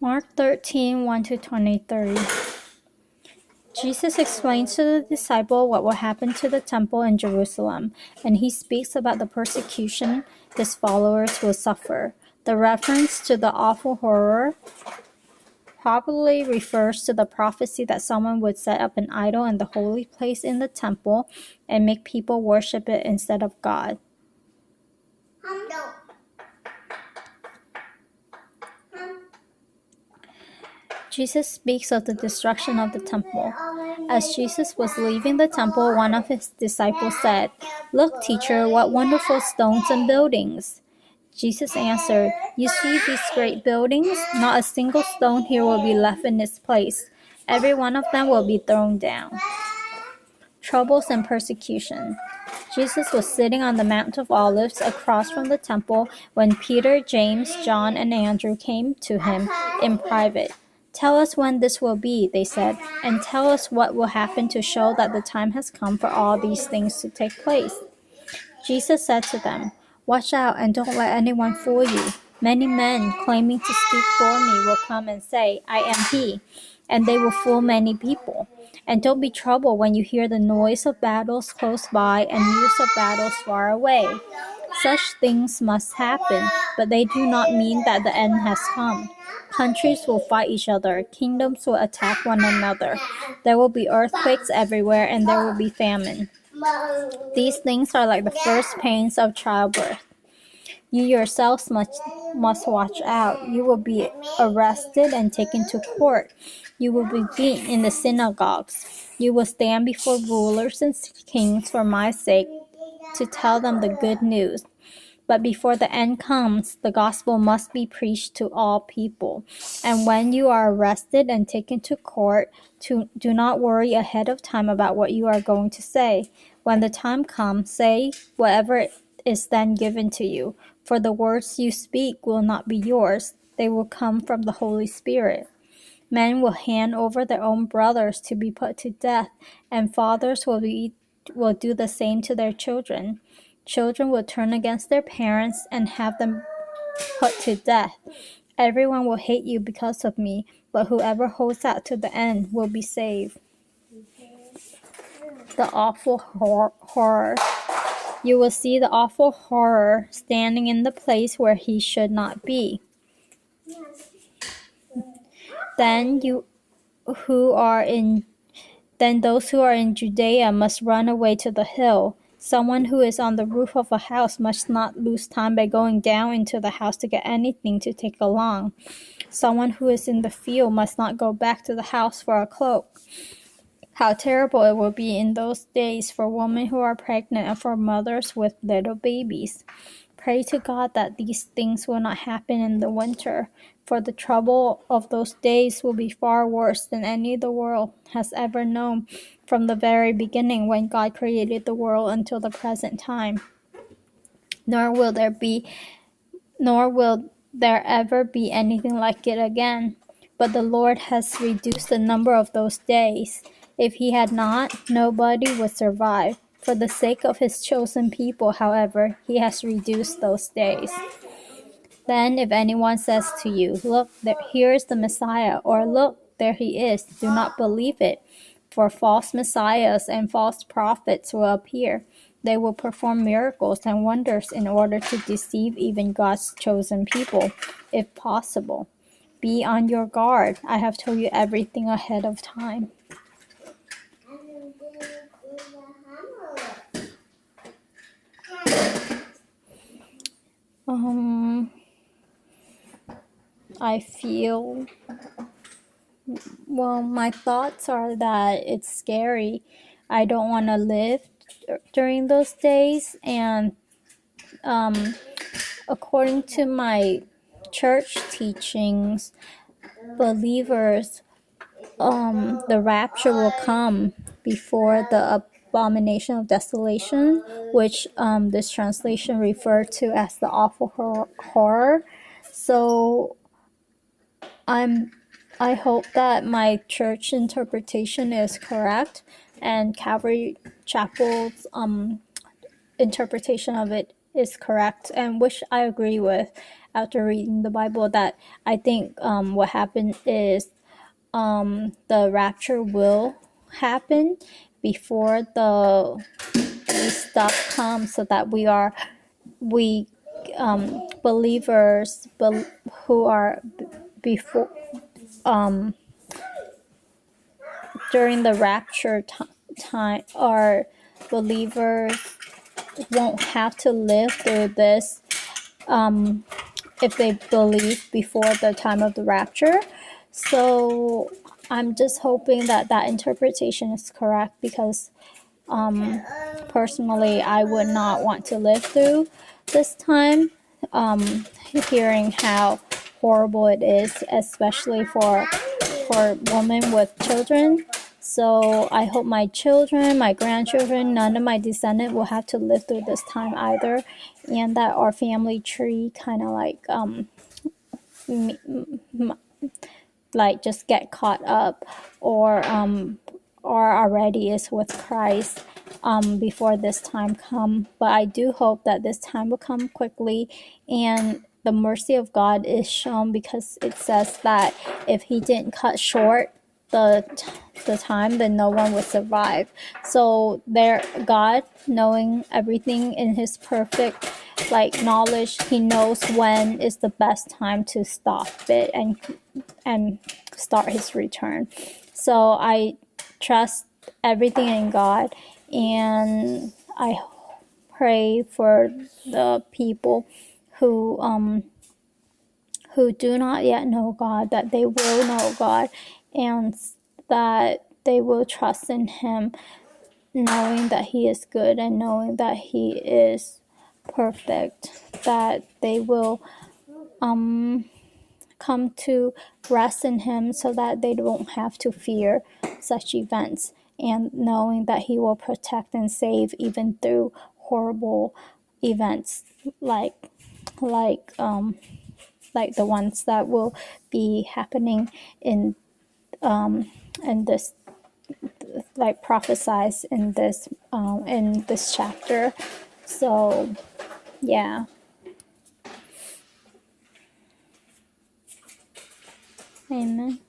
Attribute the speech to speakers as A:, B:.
A: Mark 13, 1-23. Jesus explains to the disciple what will happen to the temple in Jerusalem, and he speaks about the persecution his followers will suffer. The reference to the awful horror probably refers to the prophecy that someone would set up an idol in the holy place in the temple and make people worship it instead of God. Jesus speaks of the destruction of the temple. As Jesus was leaving the temple, one of his disciples said, "Look, teacher, what wonderful stones and buildings." Jesus answered, "You see these great buildings? Not a single stone here will be left in its place. Every one of them will be thrown down." Troubles and persecution. Jesus was sitting on the Mount of Olives across from the temple when Peter, James, John, and Andrew came to him in private. "Tell us when this will be," they said, "and tell us what will happen to show that the time has come for all these things to take place." Jesus said to them, "Watch out and don't let anyone fool you. Many men claiming to speak for me will come and say, 'I am he,' and they will fool many people. And don't be troubled when you hear the noise of battles close by and news of battles far away. Such things must happen, but they do not mean that the end has come. Countries will fight each other, kingdoms will attack one another. There will be earthquakes everywhere, and there will be famine. These things are like the first pains of childbirth. You yourselves must watch out. You will be arrested and taken to court. You will be beaten in the synagogues. You will stand before rulers and kings for my sake to tell them the good news. But before the end comes, the gospel must be preached to all people. And when you are arrested and taken to court, do not worry ahead of time about what you are going to say. When the time comes, say whatever is then given to you. For the words you speak will not be yours. They will come from the Holy Spirit. Men will hand over their own brothers to be put to death, and fathers will do the same to their children. Children will turn against their parents and have them put to death. Everyone will hate you because of me, but whoever holds out to the end will be saved." The awful horror. You will see the awful horror standing in the place where he should not be. Then those who are in Judea must run away to the hill. Someone who is on the roof of a house must not lose time by going down into the house to get anything to take along. Someone who is in the field must not go back to the house for a cloak. How terrible it will be in those days for women who are pregnant and for mothers with little babies. Pray to God that these things will not happen in the winter, for the trouble of those days will be far worse than any the world has ever known from the very beginning when God created the world until the present time. Nor will there ever be anything like it again. But the Lord has reduced the number of those days. If he had not, nobody would survive. For the sake of his chosen people, however, he has reduced those days. Then if anyone says to you, "Look, here is the Messiah," or "Look, there he is," do not believe it. For false messiahs and false prophets will appear. They will perform miracles and wonders in order to deceive even God's chosen people, if possible. Be on your guard. I have told you everything ahead of time. I feel, my thoughts are that it's scary. I don't want to live during those days, and according to my church teachings, believers, the rapture will come before the abomination of desolation, which this translation referred to as the awful horror. So I hope that my church interpretation is correct, and Calvary Chapel's interpretation of it is correct, and which I agree with. after reading the Bible, that I think what happened is the rapture will happen before the stuff comes, so that we believers who are before during the rapture time, our believers won't have to live through this if they believe before the time of the rapture. So I'm just hoping that that interpretation is correct, because personally, I would not want to live through this time, hearing how horrible it is, especially for women with children. So I hope my children, my grandchildren, none of my descendants will have to live through this time either, and that our family tree kind of like just get caught up, or already is with Christ before this time come. But I do hope that this time will come quickly, and the mercy of God is shown, because it says that if he didn't cut short the time, then no one would survive. So God, knowing everything in his perfect knowledge, he knows when is the best time to stop it and start his return. So I trust everything in God, and I pray for the people who do not yet know God, that they will know God, and that they will trust in him, knowing that he is good and knowing that he is perfect, that they will come to rest in him, so that they don't have to fear such events, and knowing that he will protect and save even through horrible events like the ones that will be happening in this, prophesied in this chapter. So yeah. Amen.